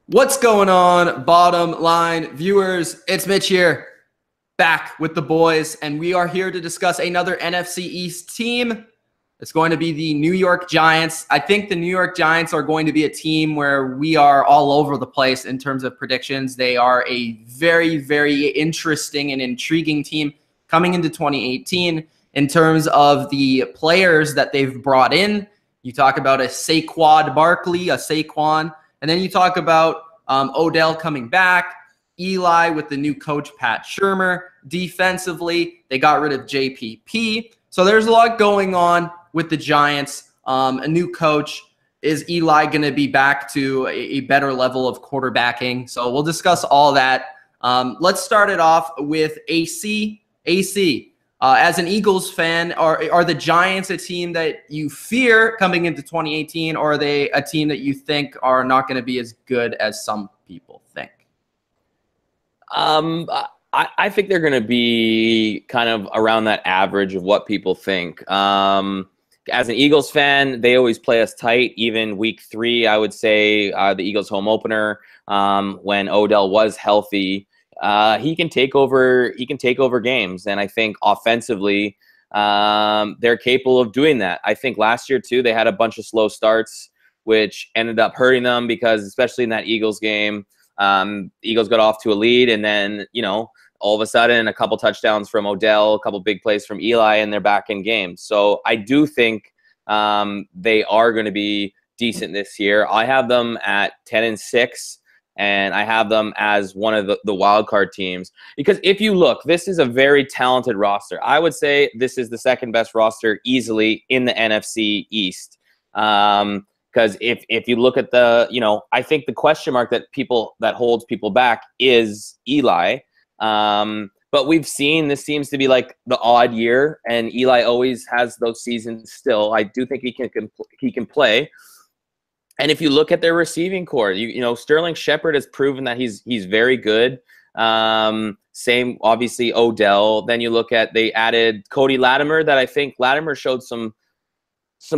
What's going on, bottom line viewers? It's Mitch here, back with the boys, and we are here to discuss another NFC East team. It's going to be the New York Giants. I think the New York Giants are going to be a team where we are all over the place in terms of predictions. They are a very, very interesting and intriguing team coming into 2018 in terms of the players that they've brought in. You talk about a Saquon Barkley, a Saquon, and then you talk about Odell coming back, Eli with the new coach, Pat Shurmur. Defensively, they got rid of JPP. So there's a lot going on with the Giants. A new coach. Is Eli going to be back to a better level of quarterbacking? So we'll discuss all that. Let's start it off with AC. As an Eagles fan, are the Giants a team that you fear coming into 2018, or are they a team that you think are not going to be as good as some people think? I think they're going to be kind of around that average of what people think. As an Eagles fan, they always play us tight. Even week 3, I would say the Eagles home opener, when Odell was healthy, he can take over. He can take over games, and I think offensively, they're capable of doing that. I think last year too, they had a bunch of slow starts, which ended up hurting them because, especially in that Eagles game, Eagles got off to a lead, and then all of a sudden, a couple touchdowns from Odell, a couple big plays from Eli, and they're back in games. So I do think they are going to be decent this year. I have them at 10-6. And I have them as one of the wild card teams. Because if you look, this is a very talented roster. I would say this is the second best roster easily in the NFC East. Because if you look at I think the question mark that holds people back is Eli. But we've seen this seems to be like the odd year, and Eli always has those seasons still. I do think he can play. And if you look at their receiving core, Sterling Shepard has proven that he's very good. Same, obviously, Odell. Then you look at, they added Cody Latimer, that I think Latimer showed some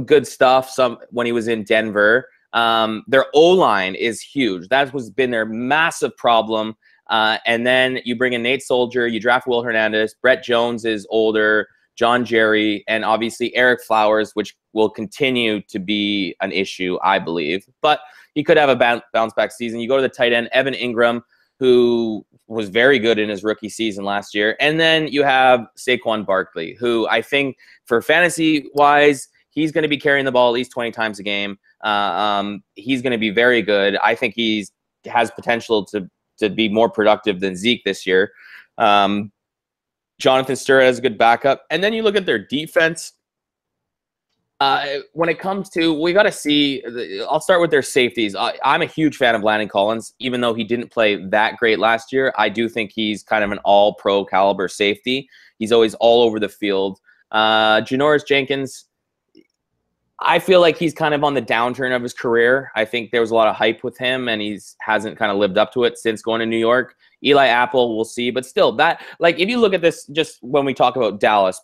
good stuff when he was in Denver. Their O-line is huge. That has been their massive problem. And then you bring in Nate Soldier, you draft Will Hernandez, Brett Jones is older, John Jerry, and obviously Eric Flowers, which will continue to be an issue, I believe. But he could have a bounce-back season. You go to the tight end, Evan Ingram, who was very good in his rookie season last year. And then you have Saquon Barkley, who I think for fantasy-wise, he's going to be carrying the ball at least 20 times a game. He's going to be very good. I think he has potential to be more productive than Zeke this year. Jonathan Stewart has a good backup. And then you look at their defense. When it comes to, we got to see, I'll start with their safeties. I'm a huge fan of Landon Collins. Even though he didn't play that great last year, I do think he's kind of an all-pro caliber safety. He's always all over the field. Janoris Jenkins, I feel like he's kind of on the downturn of his career. I think there was a lot of hype with him, and hasn't kind of lived up to it since going to New York. Eli Apple, we'll see. But still, if you look at this, just when we talk about Dallas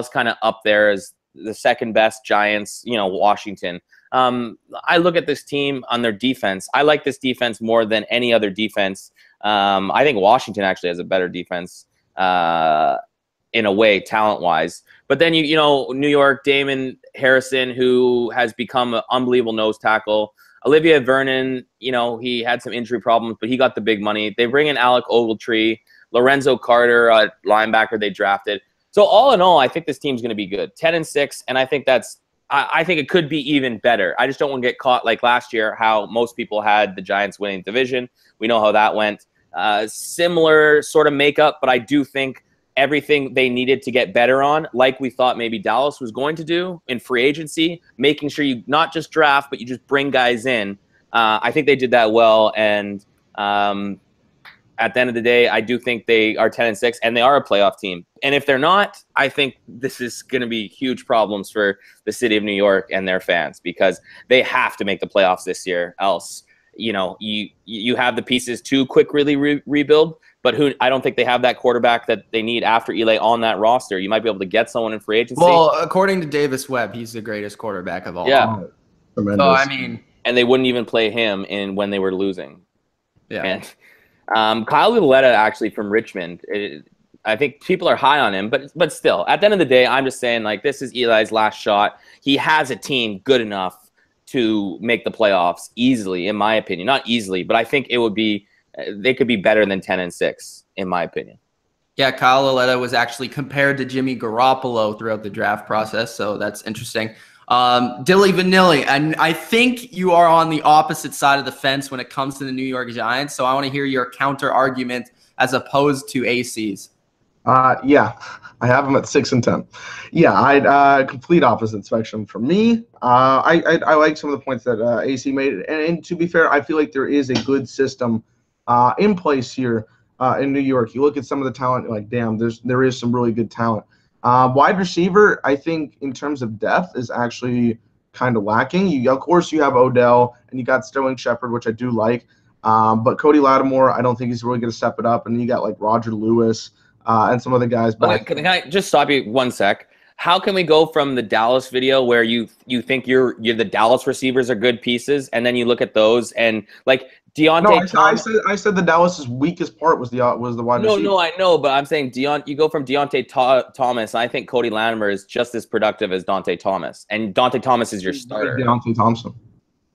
kind of up there as the second best, Giants, Washington. I look at this team on their defense. I like this defense more than any other defense. I think Washington actually has a better defense in a way, talent-wise. But then, New York, Damon Harrison, who has become an unbelievable nose tackle. Olivia Vernon, he had some injury problems, but he got the big money. They bring in Alec Ogletree, Lorenzo Carter, a linebacker they drafted. So all in all, I think this team's going to be good. 10-6, and I think I think it could be even better. I just don't want to get caught like last year, how most people had the Giants winning division. We know how that went. Similar sort of makeup, but I do think everything they needed to get better on, like we thought maybe Dallas was going to do in free agency, making sure you not just draft, but you just bring guys in. I think they did that well, and at the end of the day, I do think they are 10-6, and they are a playoff team. And if they're not, I think this is going to be huge problems for the city of New York and their fans, because they have to make the playoffs this year. Else, you have the pieces to quickly rebuild, but I don't think they have that quarterback that they need after Eli on that roster. You might be able to get someone in free agency. Well, according to Davis Webb, he's the greatest quarterback of all time. Tremendous. So, I mean, and they wouldn't even play him in when they were losing. Yeah. And Kyle Lauletta, actually, from Richmond, I think people are high on him, but still, at the end of the day, I'm just saying, like, this is Eli's last shot. He has a team good enough to make the playoffs easily, in my opinion. Not easily, but I think it would be they could be better than 10-6, in my opinion. Yeah, Kyle Lauletta was actually compared to Jimmy Garoppolo throughout the draft process, so that's interesting. Dilly Vanilli, and I think you are on the opposite side of the fence when it comes to the New York Giants, so I want to hear your counter argument as opposed to AC's. Yeah, I have them at 6 and 10. Yeah, I'd complete opposite spectrum for me. I like some of the points that AC made, and to be fair, I feel like there is a good system in place here in New York. You look at some of the talent, you're like, damn, there is some really good talent. Wide receiver, I think in terms of depth is actually kind of lacking. Of course, you have Odell and you got Sterling Shepard, which I do like, but Cody Lattimore, I don't think he's really going to step it up. And you got like Roger Lewis. And some other guys. But wait, can I just stop you 1 sec? How can we go from the Dallas video where you think you're the Dallas receivers are good pieces, and then you look at those and like Deontay? No, I said the Dallas's weakest part was the wide receiver. No, I know, but I'm saying you go from Deontay Thomas. And I think Cody Latimer is just as productive as Dante Thomas, and Dante Thomas is your starter.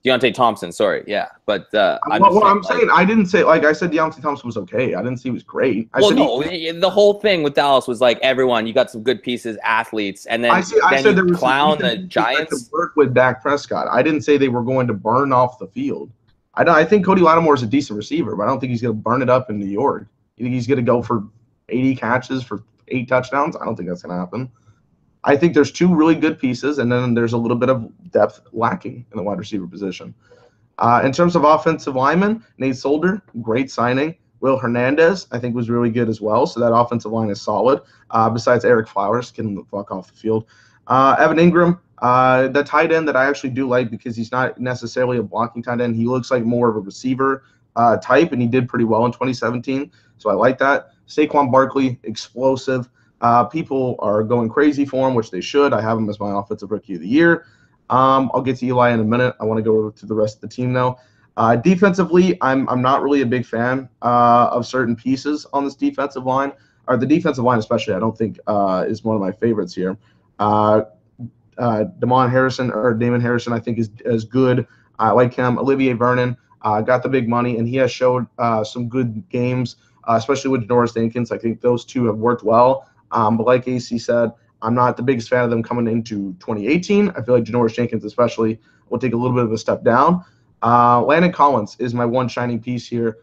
Deontay Thompson, sorry, yeah, but I'm saying I didn't say, like I said, Deontay Thompson was okay. I didn't say he was great. The whole thing with Dallas was like everyone. You got some good pieces, athletes, and then I said there was clown the Giants to work with Dak Prescott. I didn't say they were going to burn off the field. I think Cody Lattimore is a decent receiver, but I don't think he's going to burn it up in New York. You think he's going to go for 80 catches for 8 touchdowns? I don't think that's going to happen. I think there's 2 really good pieces, and then there's a little bit of depth lacking in the wide receiver position. In terms of offensive linemen, Nate Solder, great signing. Will Hernandez, I think, was really good as well, so that offensive line is solid. Besides Eric Flowers, getting the fuck off the field. Evan Ingram, the tight end that I actually do like because he's not necessarily a blocking tight end. He looks like more of a receiver type, and he did pretty well in 2017, so I like that. Saquon Barkley, explosive. People are going crazy for him, which they should. I have him as my offensive rookie of the year. I'll get to Eli in a minute. I want to go to the rest of the team now. Defensively, I'm not really a big fan of certain pieces on this defensive line, or the defensive line especially. I don't think is one of my favorites here. Damon Harrison, I think is good. I like him. Olivier Vernon got the big money, and he has showed some good games, especially with Janoris Jenkins. I think those two have worked well. But like AC said, I'm not the biggest fan of them coming into 2018. I feel like Janoris Jenkins especially will take a little bit of a step down. Landon Collins is my one shining piece here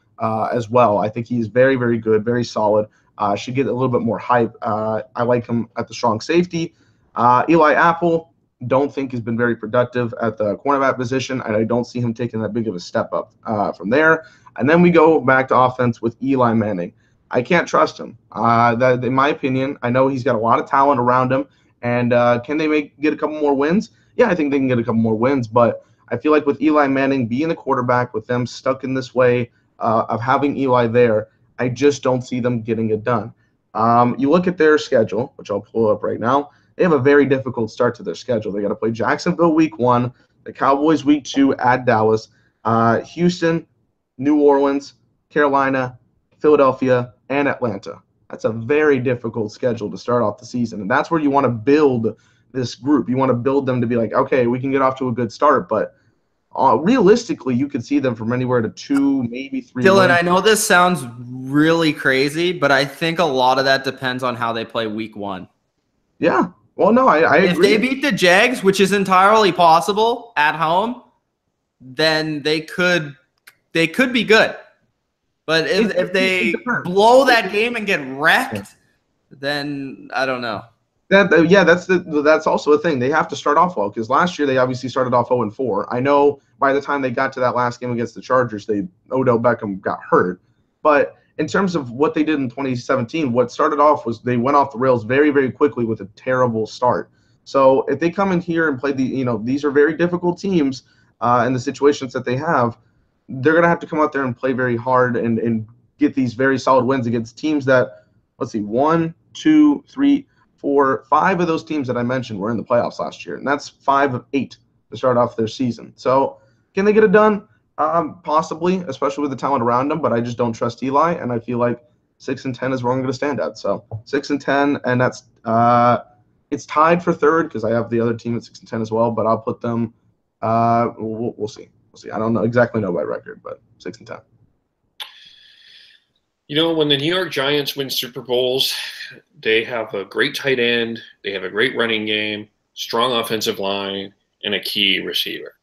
as well. I think he's very, very good, very solid. Should get a little bit more hype. I like him at the strong safety. Eli Apple, don't think has been very productive at the cornerback position, and I don't see him taking that big of a step up from there. And then we go back to offense with Eli Manning. I can't trust him. That, in my opinion, I know he's got a lot of talent around him, and can they get a couple more wins? Yeah, I think they can get a couple more wins, but I feel like with Eli Manning being the quarterback, with them stuck in this way of having Eli there, I just don't see them getting it done. You look at their schedule, which I'll pull up right now. They have a very difficult start to their schedule. They got to play Jacksonville week 1, the Cowboys week 2 at Dallas, Houston, New Orleans, Carolina, Philadelphia, and Atlanta. That's a very difficult schedule to start off the season, and that's where you want to build this group. You want to build them to be like, okay, we can get off to a good start, but realistically, you could see them from anywhere to 2, maybe 3. Dylan, I know this sounds really crazy, but I think a lot of that depends on how they play week 1. Yeah. Well, no, I agree. If they beat the Jags, which is entirely possible at home, then they could be good. But if they blow that game and get wrecked, then I don't know. That's also a thing. They have to start off well, because last year they obviously started off 0-4. I know by the time they got to that last game against the Chargers, Odell Beckham got hurt. But in terms of what they did in 2017, what started off was they went off the rails very, very quickly with a terrible start. So if they come in here and play these are very difficult teams in the situations that they have, they're going to have to come out there and play very hard and get these very solid wins against teams that, let's see, 1, 2, 3, 4, 5 of those teams that I mentioned were in the playoffs last year, and that's 5 of 8 to start off their season. So Can they get it done? Possibly, especially with the talent around them. But I just don't trust Eli, and I feel like 6-10 is where I'm going to stand at. So 6-10, and that's it's tied for third because I have the other team at 6-10 as well. But I'll put them. We'll see. We'll see. I don't exactly know by record, but 6-10. You know, when the New York Giants win Super Bowls, they have a great tight end, they have a great running game, strong offensive line, and a key receiver.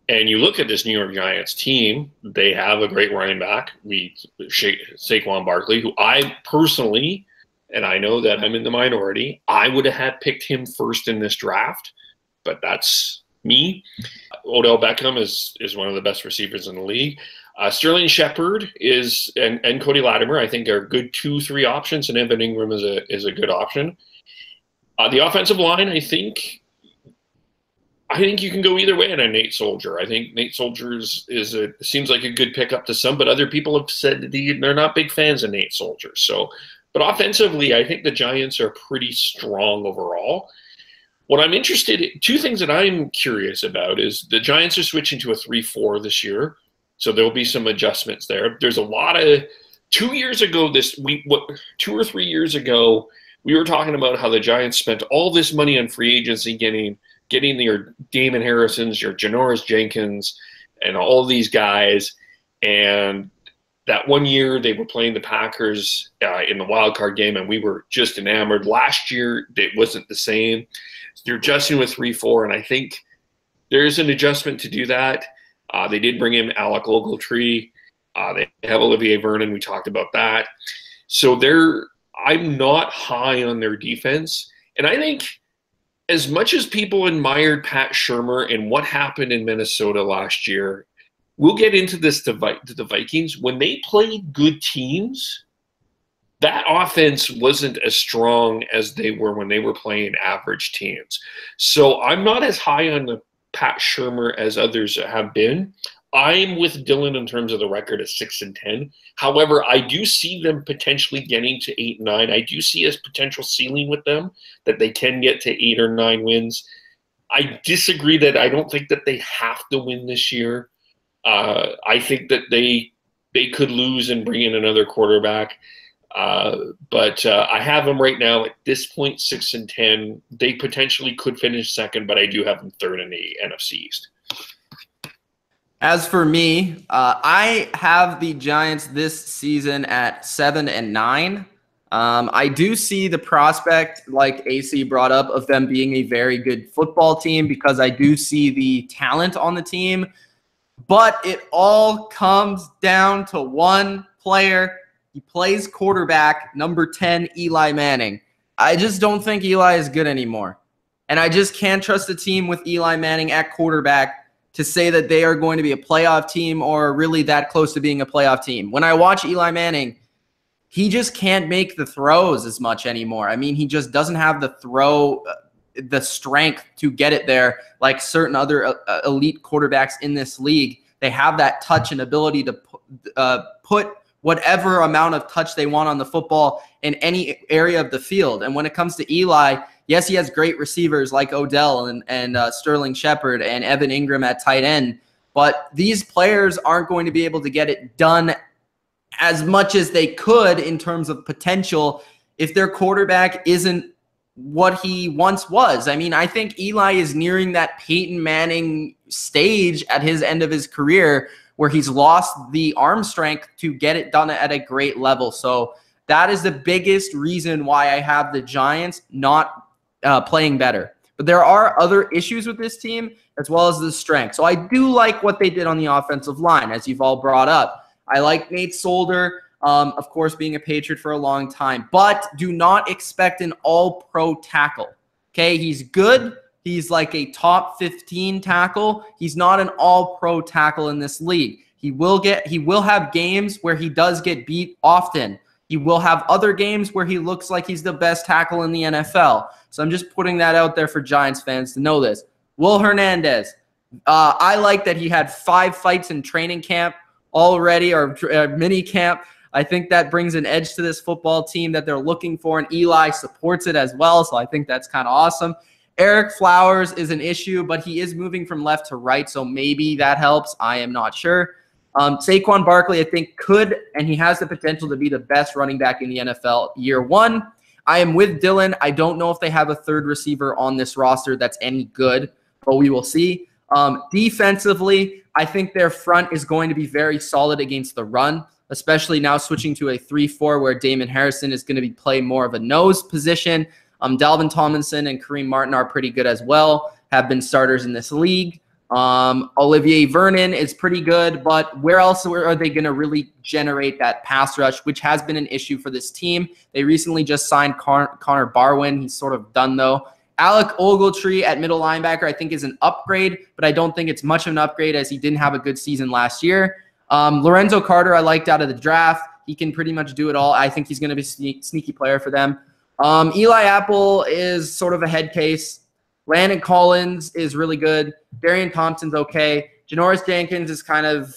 And you look at this New York Giants team, they have a great running back, Saquon Barkley, who I personally, and I know that I'm in the minority, I would have had picked him first in this draft, but that's me. Odell Beckham is one of the best receivers in the league. Sterling Shepard and Cody Latimer, I think, are good 2-3 options, and Evan Ingram is a good option. The offensive line, I think you can go either way on a Nate Soldier. I think Nate Soldier seems like a good pickup to some, but other people have said they're not big fans of Nate Soldier. So, but offensively, I think the Giants are pretty strong overall. What I'm interested in, two things that I'm curious about is the Giants are switching to a 3-4 this year. So there'll be some adjustments there. There's a lot of 2 years ago, 2 or 3 years ago, we were talking about how the Giants spent all this money on free agency, getting your Damon Harrisons, your Janoris Jenkins, and all these guys. And that 1 year they were playing the Packers in the wild card game, and we were just enamored. Last year it wasn't the same. They're adjusting with 3-4, and I think there's an adjustment to do that. They did bring in Alec Ogletree. They have Olivier Vernon. We talked about that. So I'm not high on their defense. And I think as much as people admired Pat Shurmur and what happened in Minnesota last year, we'll get into this to the Vikings. When they played good teams, that offense wasn't as strong as they were when they were playing average teams. So I'm not as high on the Pat Shurmur as others have been. I'm with Dylan in terms of the record at 6-10. However, I do see them potentially getting to 8-9. I do see a potential ceiling with them that they can get to 8 or 9 wins. I disagree that I don't think that they have to win this year. I think that they could lose and bring in another quarterback. But I have them right now at this point 6-10. They potentially could finish second, but I do have them third in the NFC East. As for me, I have the Giants this season at 7-9. I do see the prospect, like AC brought up, of them being a very good football team because I do see the talent on the team. But it all comes down to one player. He plays quarterback, number 10, Eli Manning. I just don't think Eli is good anymore. And I just can't trust a team with Eli Manning at quarterback to say that they are going to be a playoff team or really that close to being a playoff team. When I watch Eli Manning, he just can't make the throws as much anymore. I mean, he just doesn't have the strength to get it there like certain other elite quarterbacks in this league. They have that touch and ability to put whatever amount of touch they want on the football in any area of the field. And when it comes to Eli, yes, he has great receivers like Odell and Sterling Shepard and Evan Ingram at tight end, but these players aren't going to be able to get it done as much as they could in terms of potential if their quarterback isn't what he once was. I mean, I think Eli is nearing that Peyton Manning stage at his end of his career where he's lost the arm strength to get it done at a great level. So that is the biggest reason why I have the Giants not playing better. But there are other issues with this team as well as the strength. So I do like what they did on the offensive line, as you've all brought up. I like Nate Solder, of course, being a Patriot for a long time. But do not expect an all-pro tackle. Okay, he's good. He's like a top 15 tackle. He's not an all-pro tackle in this league. He will have games where he does get beat often. He will have other games where he looks like he's the best tackle in the NFL. So I'm just putting that out there for Giants fans to know this. Will Hernandez, I like that he had 5 fights in training camp already, or mini camp. I think that brings an edge to this football team that they're looking for, and Eli supports it as well. So I think that's kind of awesome. Eric Flowers is an issue, but he is moving from left to right, so maybe that helps. I am not sure. Saquon Barkley, I think, could, and he has the potential to be the best running back in the NFL year one. I am with Dylan. I don't know if they have a third receiver on this roster that's any good, but we will see. Defensively, I think their front is going to be very solid against the run, especially now switching to a 3-4 where Damon Harrison is going to be playing more of a nose position. Dalvin Tomlinson and Kareem Martin are pretty good as well, have been starters in this league. Olivier Vernon is pretty good, but where else are they going to really generate that pass rush, which has been an issue for this team? They recently just signed Connor Barwin. He's sort of done, though. Alec Ogletree at middle linebacker, I think, is an upgrade, but I don't think it's much of an upgrade as he didn't have a good season last year. Lorenzo Carter, I liked out of the draft. He can pretty much do it all. I think he's going to be a sneaky player for them. Eli Apple is sort of a head case. Landon Collins is really good. Darian Thompson's okay. Janoris Jenkins is kind of,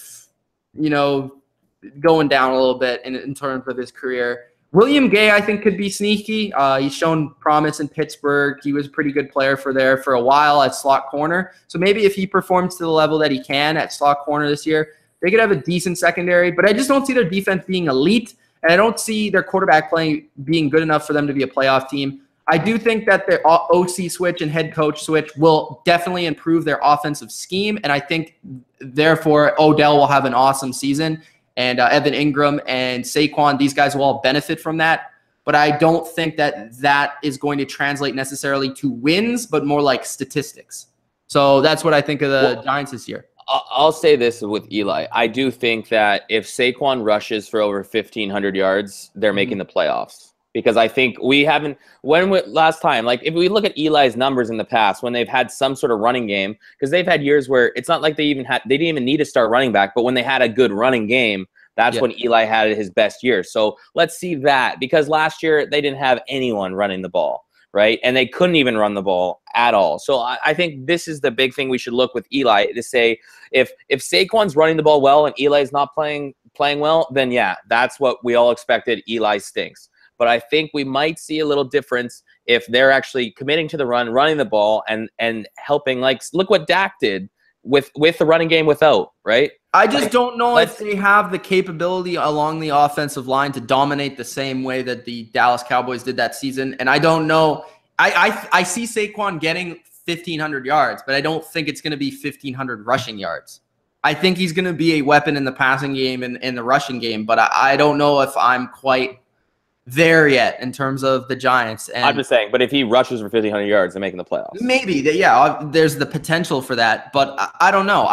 going down a little bit in terms of his career. William Gay, I think, could be sneaky. He's shown promise in Pittsburgh. He was a pretty good player for a while at slot corner. So maybe if he performs to the level that he can at slot corner this year, they could have a decent secondary. But I just don't see their defense being elite, and I don't see their quarterback playing being good enough for them to be a playoff team. I do think that their OC switch and head coach switch will definitely improve their offensive scheme, and I think, therefore, Odell will have an awesome season, and Evan Ingram and Saquon, these guys will all benefit from that. But I don't think that is going to translate necessarily to wins, but more like statistics. So that's what I think of the Giants this year. I'll say this with Eli. I do think that if Saquon rushes for over 1,500 yards, they're making the playoffs. Because I think last time, like if we look at Eli's numbers in the past, when they've had some sort of running game, because they've had years where it's not like they didn't even need to start running back, but when they had a good running game, that's when Eli had his best year. So let's see that, because last year they didn't have anyone running the ball, right? And they couldn't even run the ball at all. So I think this is the big thing we should look with Eli to say, if Saquon's running the ball well and Eli's not playing well, then yeah, that's what we all expected. Eli stinks. But I think we might see a little difference if they're actually committing to the run, running the ball, and helping. Like, look what Dak did with the running game without, right? I just don't know if they have the capability along the offensive line to dominate the same way that the Dallas Cowboys did that season. And I don't know. I see Saquon getting 1,500 yards, but I don't think it's going to be 1,500 rushing yards. I think he's going to be a weapon in the passing game and in the rushing game, but I don't know if I'm quite there yet in terms of the Giants. And I'm just saying, but if he rushes for 1,500 yards, they're making the playoffs. Maybe, yeah, there's the potential for that, but I don't know.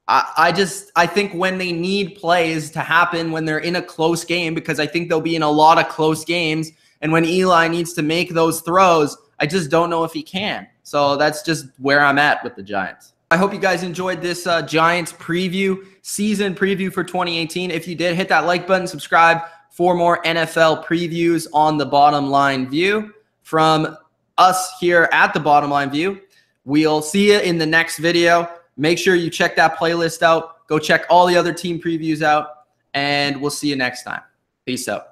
I think when they need plays to happen when they're in a close game, because I think they'll be in a lot of close games, and when Eli needs to make those throws, I just don't know if he can. So that's just where I'm at with the Giants. I hope you guys enjoyed this Giants season preview for 2018. If you did, hit that like button, subscribe for more NFL previews on The Bottom Line View. From us here at The Bottom Line View, we'll see you in the next video. Make sure you check that playlist out. Go check all the other team previews out, and we'll see you next time. Peace out.